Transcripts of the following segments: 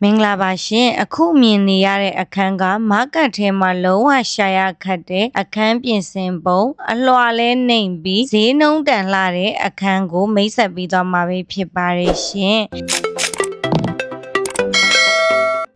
မင်္ဂလာပါရှင်အခုမြင်နေရတဲ့အခန်းကမားကတ်ထဲမှာလုံးဝရှာရခတ်တဲ့အခန်းပြင်ဆင်ပုံအလွှာလဲနှိမ်ပြီးဈေးနှုန်းတန်လှတဲ့အခန်းကိုမိတ်ဆက်ပြီးသွားမှာပဲဖြစ်ပါတယ်ရှင်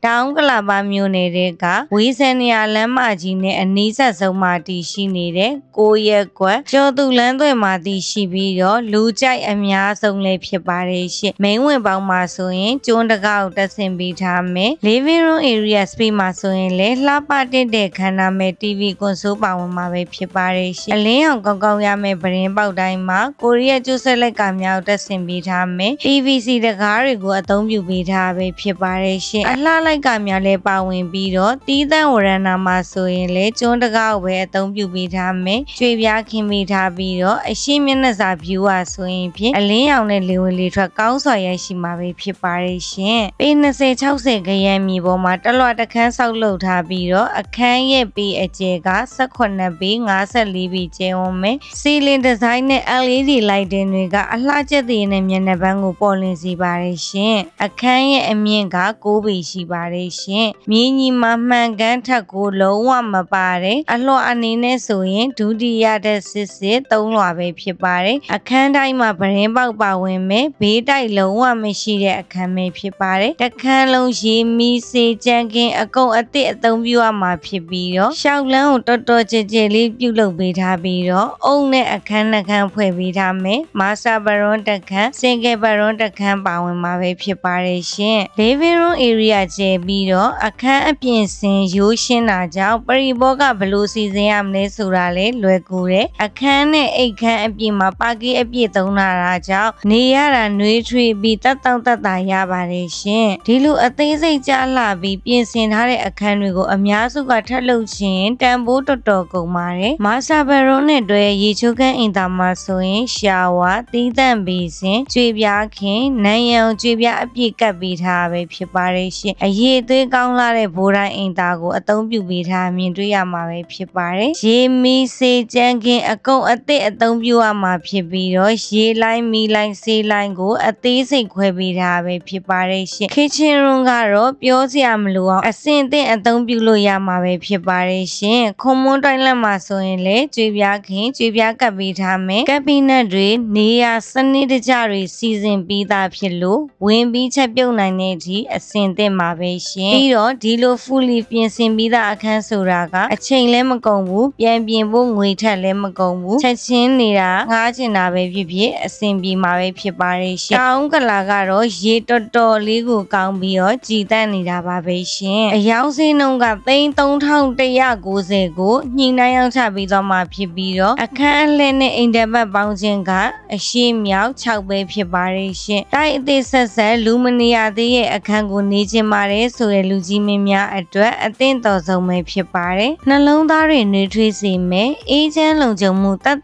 တောင်ကလာပါမြို့နယ်ကဝေးစံနေရလမ်းမကြီးနဲ့အနီးဆက်ဆုံးမှာတည်ရှိနေတဲ့ကိုရက်ကွက်ကျော်သူလမ်းသွဲမှာတည်ရှိပြီးတော့လူကြိုက်အများဆုံးလည်းဖြစ်ပါတယ်ရှင်မိန်းဝင်ပေါင်းမှာဆိုရင်ကျွန်းတကောက်တက်ဆင်ပေးထားမယ် living room area space မှာဆိုရင်လည်းလှပတဲ့ခန္ဓာမဲ့ TV ကွန်ဆိုးပါဝင်မှာပဲဖြစ်ပါတယ်ရှင်အလင်းအောင်ကောင်းကောင်းရမယ်ပရင်ပေါက်တိုင်းမှာကိုရီးယားကျိုးဆက်လိုက်ကမြောက်တက်ဆင်ပေးထားမယ် PVC တကားတွေကိုအသုံးပြုပေးထားပဲဖြစ်ပါတယ်ရှင်အလှလိုက်ကများလဲပါဝင်ပြီးတော့တီးသန့်ဝရဏမှာဆိုရင်လေကျွန်းတကောက်ပဲအသုံးပြုပေးထားမယ်ကျွေပြားခင်းပေးထားပြီးတော့အရှိမျက်နှာစာ view ဟာဆိုရင်ဖြင့်အလင်းရောင်နဲ့လေဝင်လေထွက်ကောင်းစွာရရှိမှာပဲဖြစ်ပါတယ်ရှင်ပေ20-60ခရမ်းမြေပေါ်မှာတလွတ်တခန်းဆောက်လုပ်ထားပြီးတော့အခန်းရဲ့ပေအကျယ်က18ပေ54ပေကျယ်ဝန်းမယ်စီလင်ဒီဇိုင်းနဲ့ LED လိုက်တင်တွေကအလှကျက်တဲ့နဲ့မျက်နှာပန်းကိုပေါ်လင်းစေပါတယ်ရှင်အခန်းရဲ့အမြင့်က9ပေရှိပါတယ်ရှင်မြင်းကြီးမှာမှန်ကန်ထက်ကိုလုံးဝမပါတယ်အလွှာအနေနဲ့ဆိုရင်ဒုတိယတဲ့စစ်3လွှာပဲဖြစ်ပါတယ်အခန်းတိုင်းမှာပရင်ပေါက်ပါဝင်မယ်ဘေးတိုက်လုံးဝမရှိတဲ့အခန်းပဲဖြစ်ပါတယ်တခန်းလုံးရေမီစေကြမ်းကင်းအကုန်အသစ်အသုံးပြုရမှာဖြစ်ပြီးတော့ရှောက်လန်းကိုတော်တော်ကြဲကြဲလေးပြုလုပ်ပေးထားပြီးတော့အုံနဲ့အခန်းနှခန်းဖွဲ့ပေးထားမယ်မာစတာဘရွန်တခန်းစင်ကယ်ဘရွန်တခန်းပါဝင်မှာပဲဖြစ်ပါတယ်ရှင် living room area ကျဲပြီးတော့အခန်းအပြင်ဆင်ရိုးရှင်းတာကြောင့်ပရိဘောကဘလို့စီစဉ်ရမလဲဆိုတာလေလွယ်ကူတယ်အခန်းနဲ့အိတ်ခန်းအပြင်မှာပါကီအပြည့်သုံးလာတာကြောင့်နေရတာနှွေးထွေးပြီးတက်တာရပါတယ်ရှင်ဒီလိုအသေးစိတ်ကြားလာပြီးပြင်ဆင်ထားတဲ့အခန်းတွေကိုအများစုကထပ်လုပ်ခြင်းတန်ဖိုးတော်တော်ကုန်ပါတယ်မာစတာဘရွန်နဲ့တွဲရေချိုးခန်းအင်တာမှာဆိုရင်ရှာဝါတီးသန့်ဘေးစင်ကျွေပြားခင်နံရံကျွေပြားအပြည့်ကပ်ပေးထားပဲဖြစ်ပါတယ်ရှင်အရေးသွေးကောင်းလာတဲ့ဘိုးတိုင်းအင်တာကိုအသုံးပြုပေးထားမြင်တွေ့ရမှာပဲဖြစ်ပါတယ်ရေမီစေကြမ်းကင်းအကုန်အသစ်အသုံးပြုရမှာဖြစ်ပြီးတော့ရေလိုင်းမီလိုင်းစေးလိုင်းကိုအသေးစိတ်ခွဲပေးထားပဲဖြစ်ပါတယ်ရှင် kitchen room ကတော့ပြောစရာမလိုအောင်အဆင့်အသင့်အသုံးပြုလို့ရမှာပဲဖြစ်ပါတယ်ရှင်ခုံမွန်းတိုင်းလက်မှာဆိုရင်လေကျွေပြားခင်ကျွေပြားကပ်ပေးထားမယ်ကပ်ပီနက်တွေနေရာစနစ်တကျတွေစီစဉ်ပြီးသားဖြစ်လို့ဝင်ပြီးချက်ပြုတ်နိုင်တဲ့အထိအဆင့်သင့်ပါပဲရှင်ပြီးတော့ဒီလို fully ပြင်ဆင်ပြီးသားအခန်းဆိုတာကအချိန်လည်းမကုန်ဘူးပြန်ပြင်ဖို့ငွေထက်လည်းမကုန်ဘူးချက်ချင်းနေတာငားချင်တာပဲဖြစ်ဖြစ်အဆင်ပြေမှာပဲဖြစ်ပါတယ်ရှင်တောင်ကလာကတော့ရေတော်တော်လေးကိုကောင်းပြီးတော့ကြည်တန့်နေတာပါပဲရှင်အယောင်စင်းနှုန်းက3390ကိုညှိနှိုင်းရောက်ချပြီးတော့မှဖြစ်ပြီးတော့အခန်းအလှည့်နဲ့အိမ်တပတ်ပေါင်းခြင်းကအရှိမြောက်6ပဲဖြစ်ပါတယ်ရှင်တိုက်အသေးဆက်လူမနေရသေးရဲ့အခန်းကိုနေချင်ပါတယ်ဆိုတဲ့လူကြီးမင်းများအတွက်အသင့်တော်ဆုံးပဲဖြစ်ပါတယ်နှလုံးသားတွေနှွေးထွေးစေမယ်အေးချမ်းလုံခြုံမှုတက်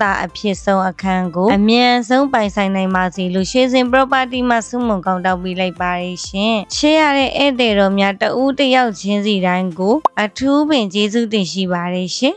တာအဖြစ်ဆုံးအခန်းကိုအမြန်ဆုံးပိုင်ဆိုင်နိုင်ပါစေလို့ရွှေစင် property မှာစုမုံကောင်းတောက်ပေးလိုက်ပါတယ်ရှင်ရှေ့ရတဲ့ဧည့်သည်တော်များတဦးတယောက်ချင်းစီတိုင်းကိုအထူးပင်ကျေးဇူးတင်ရှိပါတယ်ရှင်